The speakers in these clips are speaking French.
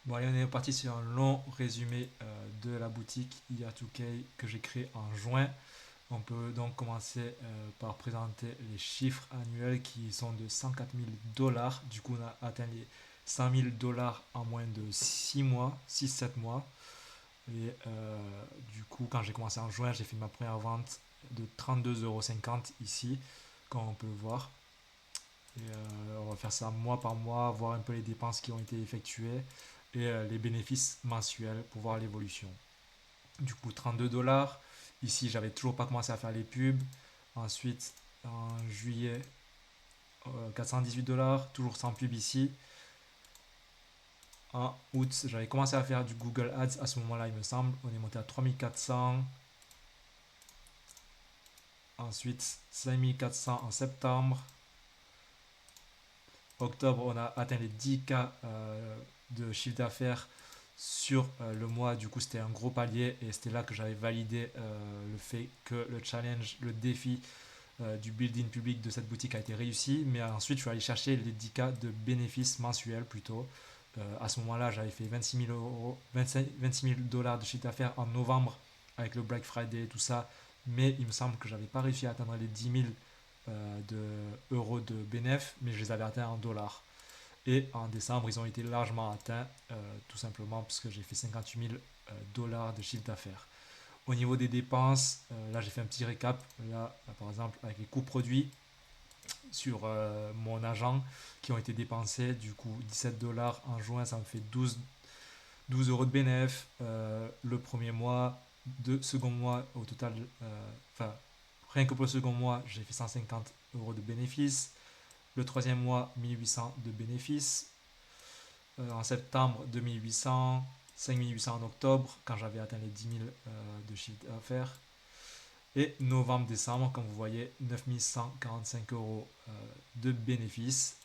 Bon, allez, on est parti sur un long résumé de la boutique IA2K que j'ai créé en juin. On peut donc commencer par présenter les chiffres annuels qui sont de 104 000 dollars. Du coup, on a atteint les 100 000 dollars en moins de 6 mois, 6-7 mois. Et du coup, quand j'ai commencé en juin, j'ai fait ma première vente de 32,50 € ici, comme on peut le voir. Et on va faire ça mois par mois, voir un peu les dépenses qui ont été effectuées et les bénéfices mensuels pour voir l'évolution. Du coup, 32 dollars. Ici, j'avais toujours pas commencé à faire les pubs. Ensuite, en juillet, 418 dollars, toujours sans pub ici. En août, j'avais commencé à faire du Google Ads à ce moment-là, il me semble. On est monté à 3400. Ensuite, 5400 en septembre. Octobre, on a atteint les 10K de chiffre d'affaires sur le mois. Du coup, c'était un gros palier et c'était là que j'avais validé le fait que le challenge, le défi du building public de cette boutique a été réussi. Mais ensuite, je suis allé chercher les 10K de bénéfices mensuels plutôt. À ce moment-là, j'avais fait 26 000 euros, 26 000 dollars de chiffre d'affaires en novembre avec le Black Friday et tout ça. Mais il me semble que j'avais pas réussi à atteindre les 10 000 euros de bénéfices, mais je les avais atteints en dollars. Et en décembre, ils ont été largement atteints, tout simplement parce que j'ai fait 58 000 dollars de chiffre d'affaires. Au niveau des dépenses, là j'ai fait un petit récap. Là, par exemple, avec les coûts produits sur mon agent qui ont été dépensés, du coup 17 dollars en juin, ça me fait 12 euros de bénéfice. Le premier mois, second mois, au total, enfin, rien que pour le second mois, j'ai fait 150 euros de bénéfices. Le troisième mois, 1800 de bénéfices. En septembre, 2800. 5800 en octobre, quand j'avais atteint les 10 000 de chiffre d'affaires. Et novembre-décembre, comme vous voyez, 9145 euros de bénéfices.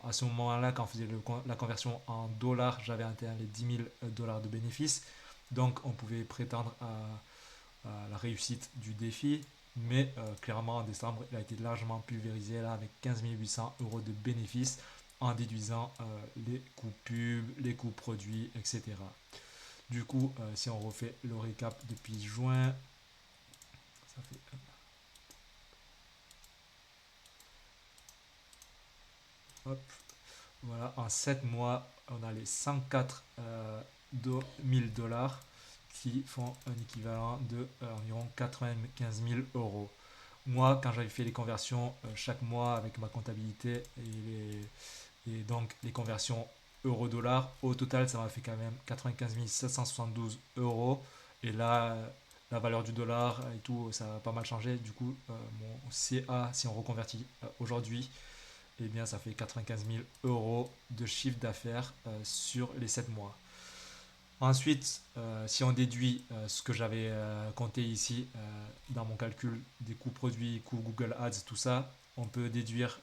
À ce moment-là, quand on faisait la conversion en dollars, j'avais atteint les 10 000 dollars de bénéfices. Donc on pouvait prétendre à la réussite du défi. Mais clairement, en décembre, il a été largement pulvérisé là, avec 15 800 euros de bénéfices en déduisant les coûts pubs, les coûts produits, etc. Du coup, si on refait le récap depuis juin, ça fait hop, voilà, en 7 mois, on a les 104 000 dollars qui font un équivalent de environ 95 000 euros. Moi, quand j'avais fait les conversions chaque mois avec ma comptabilité et donc les conversions euro-dollar, au total, ça m'a fait quand même 95 772 euros. Et là, la valeur du dollar et tout, ça a pas mal changé. Du coup, mon CA, si on reconvertit aujourd'hui, eh bien, ça fait 95 000 euros de chiffre d'affaires sur les 7 mois. Ensuite, si on déduit ce que j'avais compté ici dans mon calcul des coûts produits, coûts Google Ads, tout ça, on peut déduire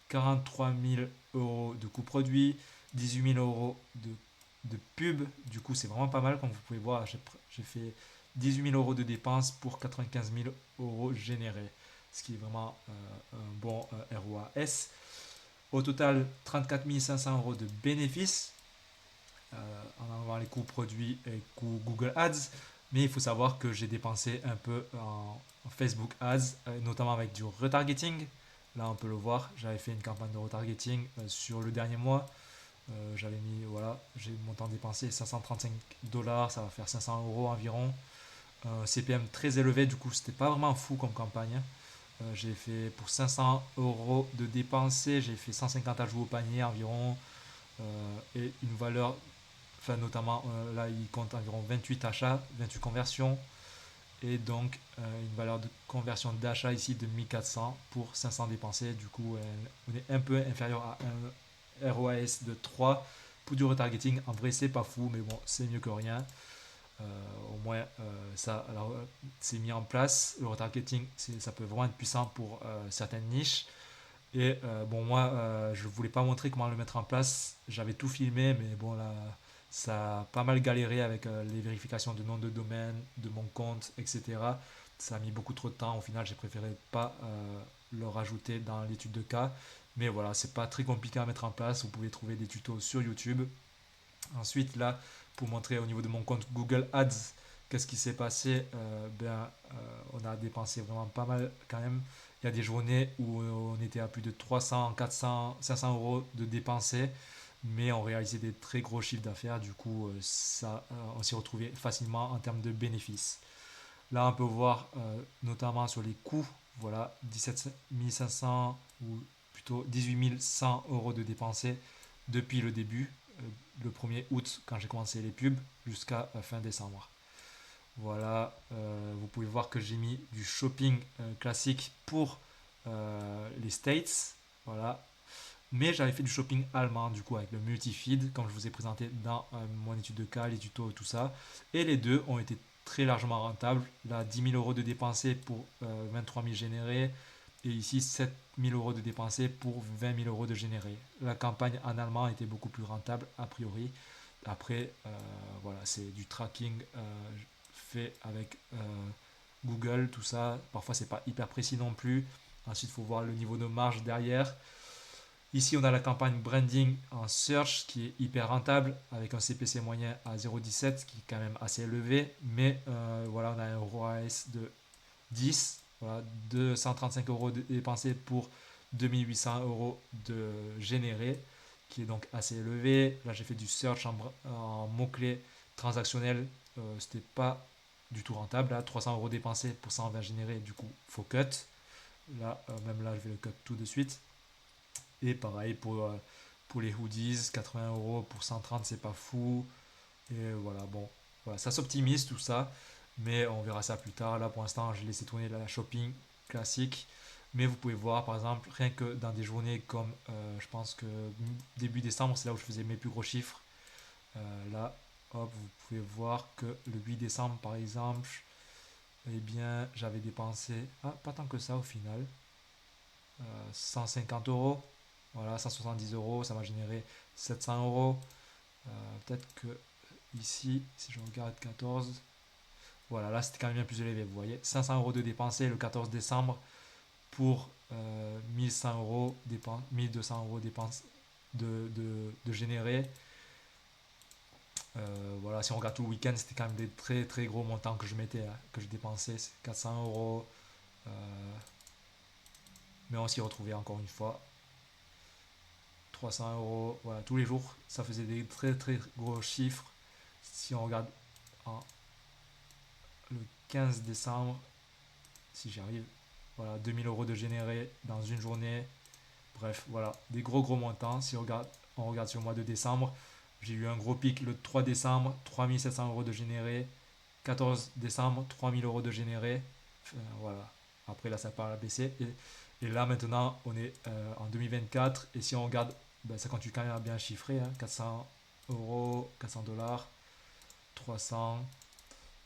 43 000 euros de coûts produits, 18 000 euros de pub. Du coup, c'est vraiment pas mal. Comme vous pouvez voir, j'ai fait 18 000 euros de dépenses pour 95 000 euros générés, ce qui est vraiment un bon ROAS. Au total, 34 500 euros de bénéfices en enlevant les coûts produits et coûts Google Ads. Mais il faut savoir que j'ai dépensé un peu en Facebook Ads, notamment avec du retargeting. Là, on peut le voir, j'avais fait une campagne de retargeting sur le dernier mois. J'avais mis, voilà, j'ai mon temps dépensé 535 dollars, ça va faire 500 euros environ. CPM très élevé, du coup, c'était pas vraiment fou comme campagne. J'ai fait pour 500 euros de dépensés, j'ai fait 150 ajouts au panier environ et une valeur, enfin notamment là il compte environ 28 achats, 28 conversions et donc une valeur de conversion d'achat ici de 1400 pour 500 dépensés. Du coup, on est un peu inférieur à un ROAS de 3 pour du retargeting. En vrai, c'est pas fou, mais bon, c'est mieux que rien. Au moins, ça alors, c'est mis en place. Le retargeting, ça peut vraiment être puissant pour certaines niches. Et bon, moi, je voulais pas montrer comment le mettre en place. J'avais tout filmé, mais bon, là, ça a pas mal galéré avec les vérifications de nom de domaine, de mon compte, etc. Ça a mis beaucoup trop de temps. Au final, j'ai préféré pas le rajouter dans l'étude de cas. Mais voilà, c'est pas très compliqué à mettre en place. Vous pouvez trouver des tutos sur YouTube. Ensuite, là, pour montrer au niveau de mon compte Google Ads, qu'est-ce qui s'est passé, on a dépensé vraiment pas mal quand même. Il y a des journées où on était à plus de 300, 400, 500 euros de dépensés, mais on réalisait des très gros chiffres d'affaires. Du coup, on s'y retrouvait facilement en termes de bénéfices. Là, on peut voir notamment sur les coûts, voilà, 17 500 ou plutôt 18 100 euros de dépensés depuis le début, le 1er août quand j'ai commencé les pubs, jusqu'à fin décembre. Voilà, vous pouvez voir que j'ai mis du shopping classique pour les States. Voilà. Mais j'avais fait du shopping allemand, du coup, avec le multifeed, comme je vous ai présenté dans mon étude de cas, les tutos et tout ça. Et les deux ont été très largement rentables. Là, 10 000 euros de dépensés pour 23 000 générés. Et ici, 7 000 euros de dépensés pour 20 000 euros de générés. La campagne en allemand était beaucoup plus rentable, a priori. Après, voilà, c'est du tracking fait avec Google, tout ça. Parfois, c'est pas hyper précis non plus. Ensuite, il faut voir le niveau de marge derrière. Ici, on a la campagne branding en search qui est hyper rentable avec un CPC moyen à 0,17 qui est quand même assez élevé. Mais voilà, on a un ROAS de 10. Voilà, 235 euros dépensés pour 2800 euros de généré qui est donc assez élevé. Là, j'ai fait du search en mots-clés transactionnels. C'était pas du tout rentable. Là, 300 euros dépensés pour 120 générés. Du coup, faut cut. Là, même là, je vais le cut tout de suite. Et pareil pour les hoodies, 80 euros pour 130, c'est pas fou. Et voilà, bon, voilà, ça s'optimise tout ça, mais on verra ça plus tard. Là, pour l'instant, j'ai laissé tourner la shopping classique. Mais vous pouvez voir, par exemple, rien que dans des journées comme, je pense que début décembre, c'est là où je faisais mes plus gros chiffres. Là, hop, vous pouvez voir que le 8 décembre, par exemple, eh bien, j'avais dépensé, pas tant que ça au final, 150 euros. Voilà, 170 euros, ça m'a généré 700 euros. Peut-être que ici, si je regarde 14, voilà, là c'était quand même bien plus élevé. Vous voyez, 500 euros de dépensés le 14 décembre pour 1100 euros, 1200 euros dépenses de générer. Voilà, si on regarde tout le week-end, c'était quand même des très très gros montants que je mettais, hein, que je dépensais. C'est 400 euros. euh, mais on s'y retrouvait encore une fois. 300 euros, voilà, tous les jours, ça faisait des très très gros chiffres. Si on regarde en, le 15 décembre, si j'y arrive, voilà, 2000 euros de générés dans une journée. Bref, voilà, des gros gros montants. Si on regarde sur le mois de décembre, j'ai eu un gros pic le 3 décembre, 3700 euros de générés. 14 décembre, 3000 euros de générés. Voilà. Après, là, ça part à baisser. Et là, maintenant, on est en 2024. Et si on regarde, ben, ça continue quand même à bien chiffrer, hein, 400 euros, 400 dollars, 300.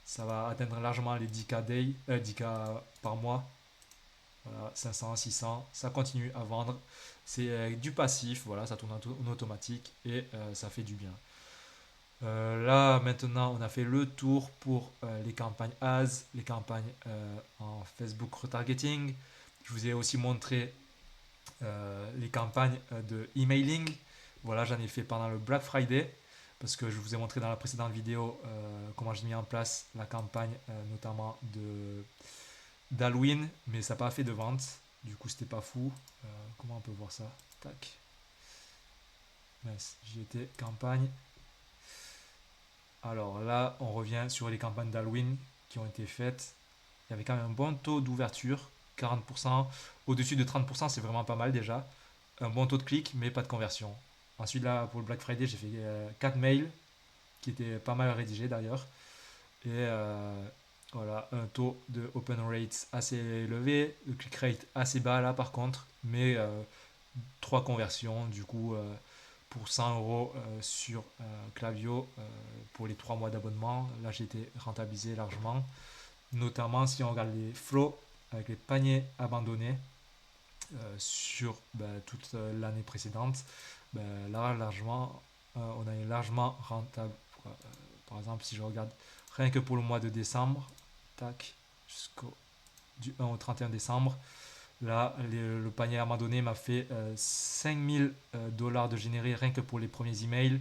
Ça va atteindre largement les 10K par mois. Voilà, 500, 600. Ça continue à vendre. C'est du passif. Voilà, ça tourne en automatique et ça fait du bien. Là, maintenant, on a fait le tour pour les campagnes Ads, les campagnes en Facebook retargeting. Je vous ai aussi montré les campagnes de emailing. Voilà, j'en ai fait pendant le Black Friday parce que je vous ai montré dans la précédente vidéo comment j'ai mis en place la campagne, notamment d'Halloween, mais ça n'a pas fait de vente. Du coup, c'était pas fou. Comment on peut voir ça? Tac. Mince, j'y étais, campagne. Alors là, on revient sur les campagnes d'Halloween qui ont été faites. Il y avait quand même un bon taux d'ouverture, 40%. Au-dessus de 30%, c'est vraiment pas mal déjà. Un bon taux de clic, mais pas de conversion. Ensuite, là, pour le Black Friday, j'ai fait 4 mails qui étaient pas mal rédigés d'ailleurs. Et voilà, un taux de open rate assez élevé, le click rate assez bas là par contre, mais 3 conversions du coup pour 100 euros sur Klaviyo pour les 3 mois d'abonnement. Là, j'ai été rentabilisé largement, notamment si on regarde les flows avec les paniers abandonnés sur toute l'année précédente. Là, largement, on a eu largement rentable. Par exemple, si je regarde rien que pour le mois de décembre, tac, jusqu'au du 1 au 31 décembre, là, le panier abandonné m'a fait 5000 dollars de généré rien que pour les premiers emails.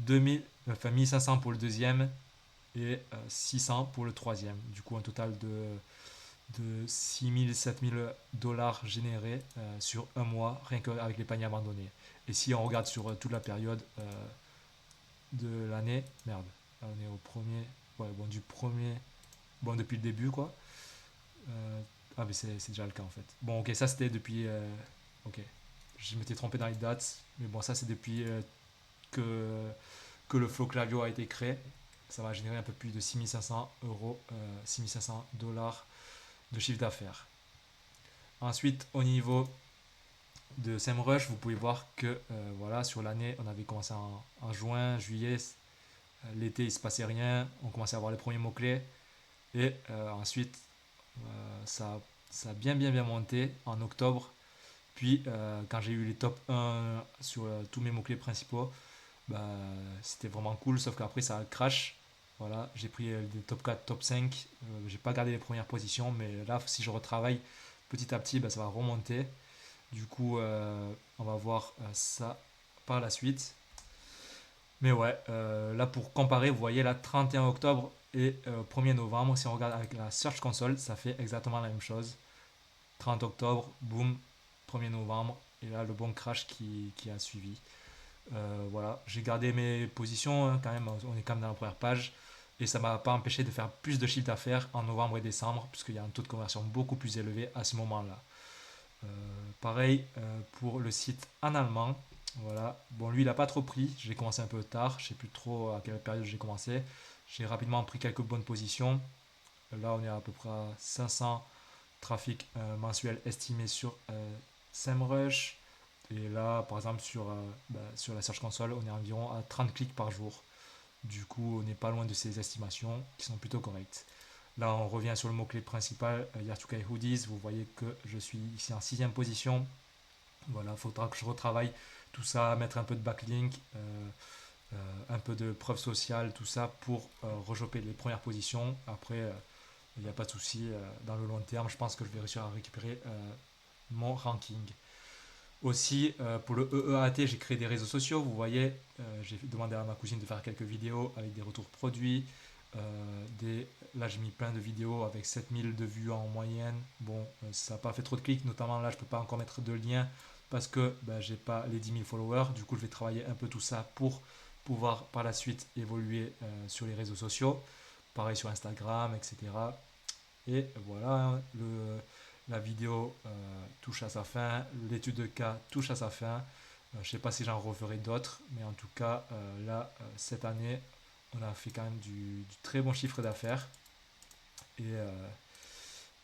1500 pour le deuxième et 600 pour le troisième. Du coup, un total de 6000, 7000 dollars générés sur un mois, rien qu'avec les paniers abandonnés. Et si on regarde sur toute la période de l'année, merde, là, on est au premier, ouais, bon, du premier, bon, depuis le début, quoi. Ah, mais c'est déjà le cas en fait. Bon, ok, ça c'était depuis. Ok, je m'étais trompé dans les dates, mais bon, ça c'est depuis que, que le Flow Clavio a été créé. Ça va générer un peu plus de 6500 euros, 6500 dollars de chiffre d'affaires. Ensuite, au niveau de SEMrush, vous pouvez voir que voilà, sur l'année, on avait commencé en juin, juillet, l'été il se passait rien, on commençait à avoir les premiers mots-clés, et ensuite ça, ça a bien monté en octobre. Puis quand j'ai eu les top 1 sur tous mes mots-clés principaux, bah, c'était vraiment cool, sauf qu'après ça crash. Voilà, j'ai pris des top 4, top 5. J'ai pas gardé les premières positions, mais là, si je retravaille petit à petit, bah, ça va remonter. Du coup, on va voir ça par la suite. Mais ouais, là pour comparer, vous voyez là 31 octobre et 1er novembre, si on regarde avec la Search Console, ça fait exactement la même chose. 30 octobre, boum, 1er novembre, et là le bon crash qui a suivi. Voilà, j'ai gardé mes positions hein, quand même, on est quand même dans la première page. Et ça ne m'a pas empêché de faire plus de chiffre d'affaires en novembre et décembre, puisqu'il y a un taux de conversion beaucoup plus élevé à ce moment-là. Pareil pour le site en allemand. Voilà. Bon, lui, il n'a pas trop pris. J'ai commencé un peu tard. Je ne sais plus trop à quelle période j'ai commencé. J'ai rapidement pris quelques bonnes positions. Là, on est à peu près à 500 trafics mensuels estimés sur SEMrush. Et là, par exemple, sur la Search Console, on est environ à 30 clics par jour. Du coup, on n'est pas loin de ces estimations qui sont plutôt correctes. Là, on revient sur le mot-clé principal, Yartukai Hoodies. Vous voyez que je suis ici en 6ème position. Voilà, il faudra que je retravaille tout ça, mettre un peu de backlink, un peu de preuve sociale, tout ça pour rechoper les premières positions. Après, il n'y a pas de souci. Dans le long terme, je pense que je vais réussir à récupérer mon ranking. Aussi, pour le EEAT, j'ai créé des réseaux sociaux. Vous voyez, j'ai demandé à ma cousine de faire quelques vidéos avec des retours produits. Là, j'ai mis plein de vidéos avec 7000 de vues en moyenne. Bon, ça n'a pas fait trop de clics, notamment là, je ne peux pas encore mettre de lien parce que ben, j'ai pas les 10 000 followers. Du coup, je vais travailler un peu tout ça pour pouvoir par la suite évoluer sur les réseaux sociaux. Pareil sur Instagram, etc. Et voilà, hein, la vidéo touche à sa fin, l'étude de cas touche à sa fin. Je ne sais pas si j'en referai d'autres, mais en tout cas, là, cette année, on a fait quand même du très bon chiffre d'affaires. Et,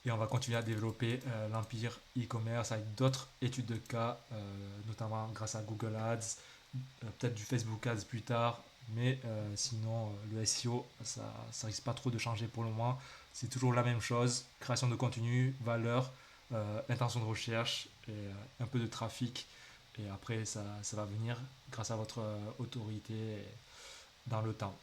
et on va continuer à développer l'empire e-commerce avec d'autres études de cas, notamment grâce à Google Ads, peut-être du Facebook Ads plus tard, mais sinon le SEO, ça ne risque pas trop de changer pour le moment. C'est toujours la même chose, création de contenu, valeur, intention de recherche et un peu de trafic. Et après, ça va venir grâce à votre autorité dans le temps.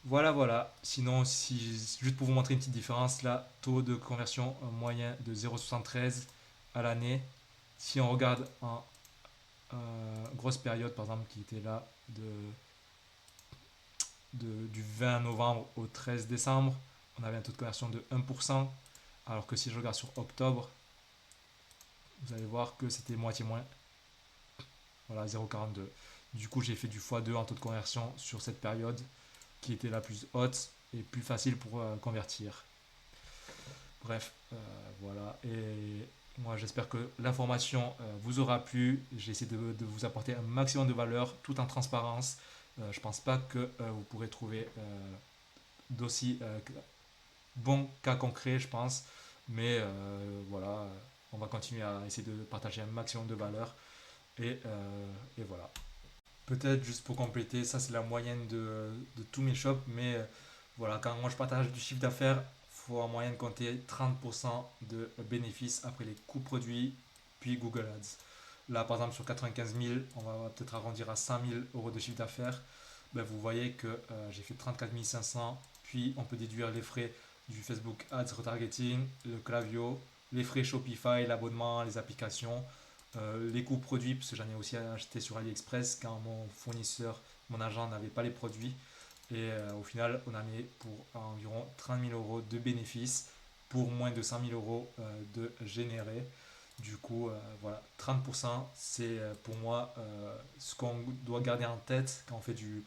Voilà, voilà. Sinon, juste pour vous montrer une petite différence, là, taux de conversion moyen de 0,73 à l'année. Si on regarde en grosse période, par exemple, qui était là du 20 novembre au 13 décembre, on avait un taux de conversion de 1%, alors que si je regarde sur octobre, vous allez voir que c'était moitié moins, voilà, 0,42. Du coup, j'ai fait du x2 en taux de conversion sur cette période qui était la plus haute et plus facile pour convertir. Bref, voilà. Et moi, j'espère que l'information vous aura plu. J'ai essayé de vous apporter un maximum de valeur tout en transparence. Je pense pas que vous pourrez trouver d'aussi bons cas concrets, je pense. Mais voilà, on va continuer à essayer de partager un maximum de valeur. Et voilà. Peut-être juste pour compléter, ça c'est la moyenne de tous mes shops, mais voilà, quand moi je partage du chiffre d'affaires, il faut en moyenne compter 30% de bénéfices après les coûts produits, puis Google Ads. Là par exemple sur 95 000, on va peut-être arrondir à 100 000 euros de chiffre d'affaires. Ben, vous voyez que j'ai fait 34 500, puis on peut déduire les frais du Facebook Ads Retargeting, le Clavio, les frais Shopify, l'abonnement, les applications, les coûts produits, parce que j'en ai aussi acheté sur AliExpress quand mon fournisseur mon agent n'avait pas les produits. Et au final, on a mis pour environ 30 000 euros de bénéfices pour moins de 100 000 euros de générés. Du coup, voilà, 30%, c'est pour moi ce qu'on doit garder en tête quand on fait du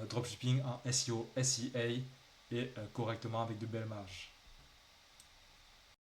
dropshipping en SEO, SEA et correctement avec de belles marges.